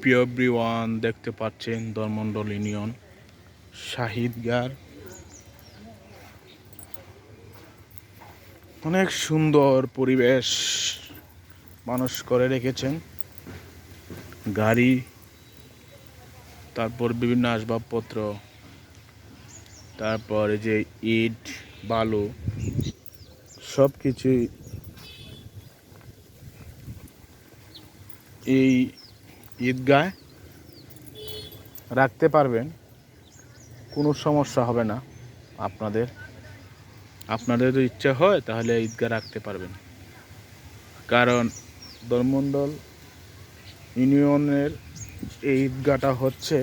প্রিয় এভরিওয়ান, দেখতে পাচ্ছেন ধর্মমণ্ডল ইউনিয়ন শাহিদগার অনেক সুন্দর পরিবেশ মানুষ করে রেখেছেন। গাড়ি, তারপর বিভিন্ন আসবাবপত্র, তারপর এই যে ইট বালু সব কিছুই এই ঈদগায় রাখতে পারবেন। কোনো সমস্যা হবে না। আপনাদের যদি ইচ্ছা হয় তাহলে ঈদগাহ রাখতে পারবেন, কারণ ধর্মমণ্ডল ইউনিয়নের এই ঈদগাহটা হচ্ছে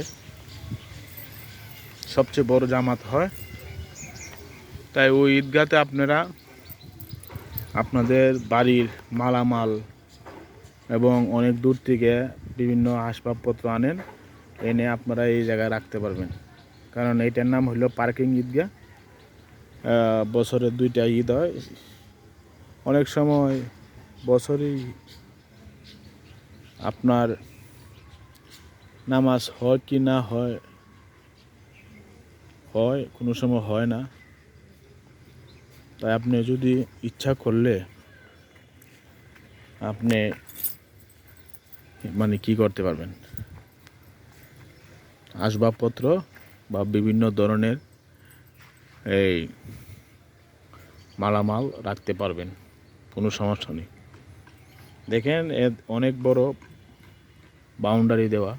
সবচেয়ে বড় জামাত হয়। তাই ওই ঈদগাহতে আপনারা আপনাদের বাড়ির মালামাল এবং অনেক দূর থেকে বিভিন্ন আসবাবপত্র এনে আপনারা এই জায়গায় রাখতে পারবেন। কারণ এইটার নাম হলো পার্কিং ঈদগাহ। বছরে 2টা ঈদ হয়। অনেক সময় বছরেই আপনার নামাজ হয় কি না হয়, কোনো সময় হয় না। তাই আপনি যদি ইচ্ছা করলে আপনি কি করতে পারবেন, আসবাবপত্র বা বিভিন্ন ধরনের এই মালামাল রাখতে পারবেন, কোনো সমস্যা নেই। দেখেন অনেক বড় বাউন্ডারি দেওয়া,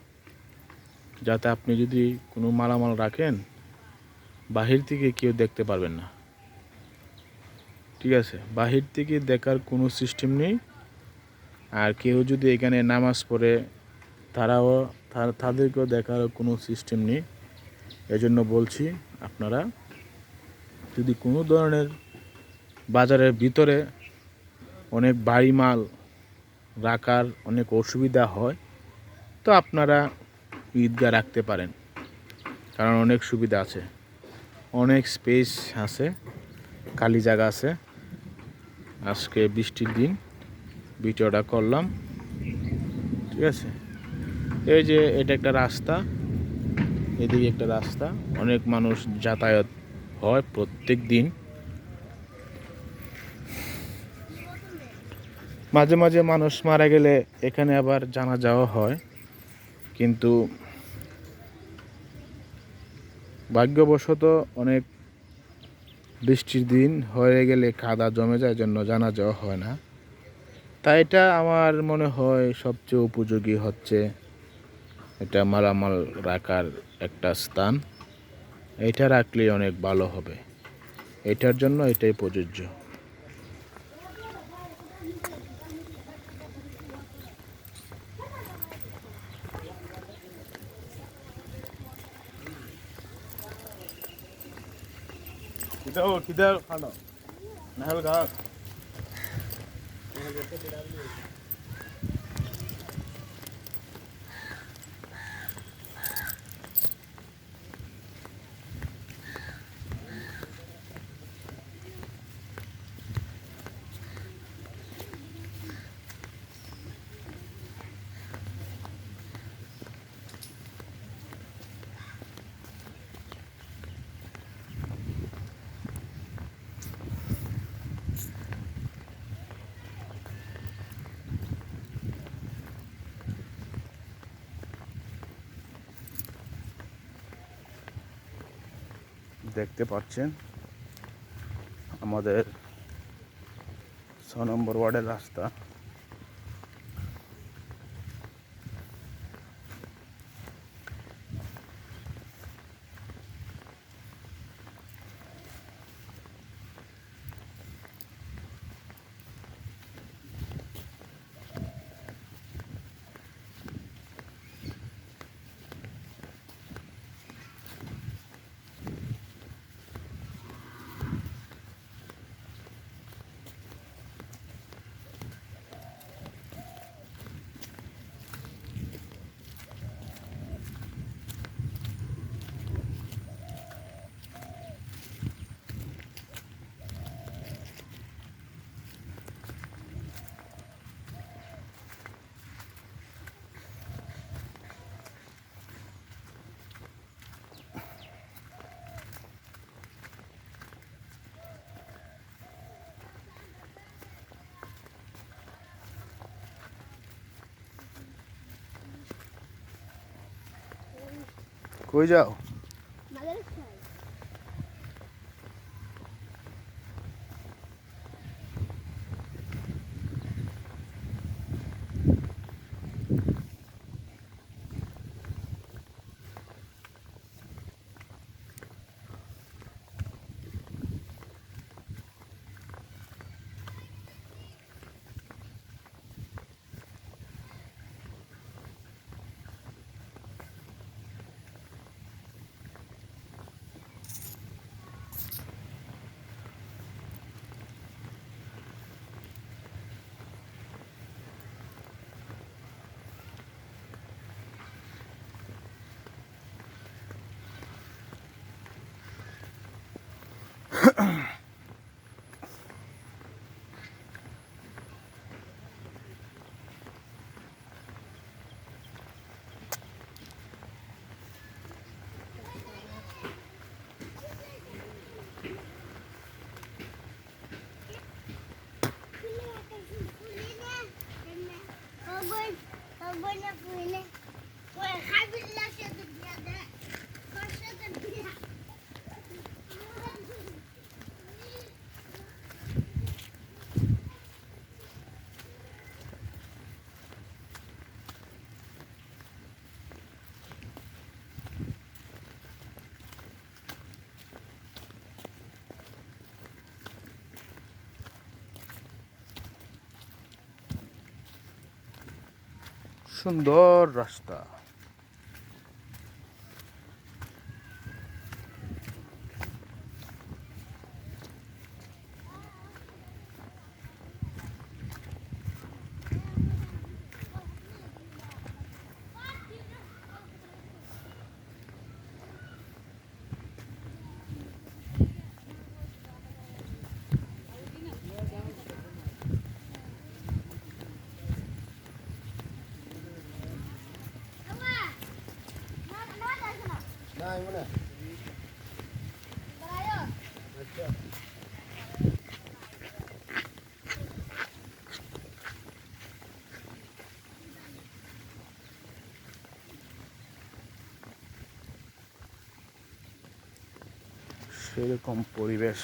যাতে আপনি যদি কোনো মালামাল রাখেন বাহির থেকে কেউ দেখতে পারবেন না। ঠিক আছে, বাহির থেকে দেখার কোনো সিস্টেম নেই। আর কেউ যদি এখানে নামাজ পড়ে তাদেরকেও দেখার কোনো সিস্টেম নেই। এজন্য বলছি, আপনারা যদি কোনো ধরনের বাজারের ভিতরে অনেক ভারী মাল রাখার অনেক অসুবিধা হয়, তো আপনারা ঈদগাহ রাখতে পারেন। কারণ অনেক সুবিধা আছে, অনেক স্পেস আছে, খালি জায়গা আছে। আজকে বৃষ্টির দিন ভিডিওটা করলাম। ঠিক আছে, এই যে এটা একটা রাস্তা, এদিকে একটা রাস্তা, অনেক মানুষ যাতায়াত হয় প্রত্যেক দিন। মাঝে মাঝে মানুষ মারা গেলে এখানে আবার জানাজাও হয়, কিন্তু ভাগ্যবশত অনেক বৃষ্টির দিন হয়ে গেলে কাদা জমে যায়, জন্য জানাজাও হয় না। তাই এটা আমার মনে হয় সবচেয়ে উপযোগী হচ্ছে এটা মালামাল রাখার একটা স্থান। এটা রাখলে অনেক ভালো হবে, এটার জন্য এটাই প্রযোজ্য। দেখতে পাচ্ছেন আমাদের 6 নম্বর ওয়ার্ডের রাস্তা। কই যাও? সুন্দর রাস্তা। সেরকম পরিবেশ।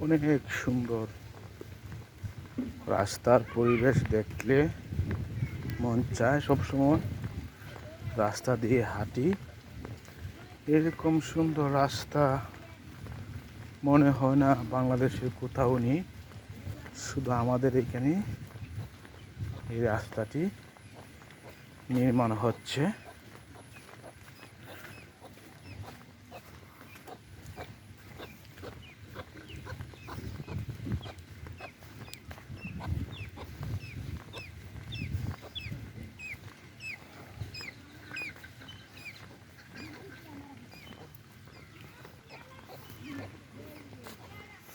অনেক সুন্দর রাস্তার পরিবেশ দেখলে মন চায় সবসময় রাস্তা দিয়ে হাঁটি। এরকম সুন্দর রাস্তা মনে হয় না বাংলাদেশের কোথাও নেই, শুধু আমাদের এখানে এই রাস্তাটি নির্মাণ হচ্ছে।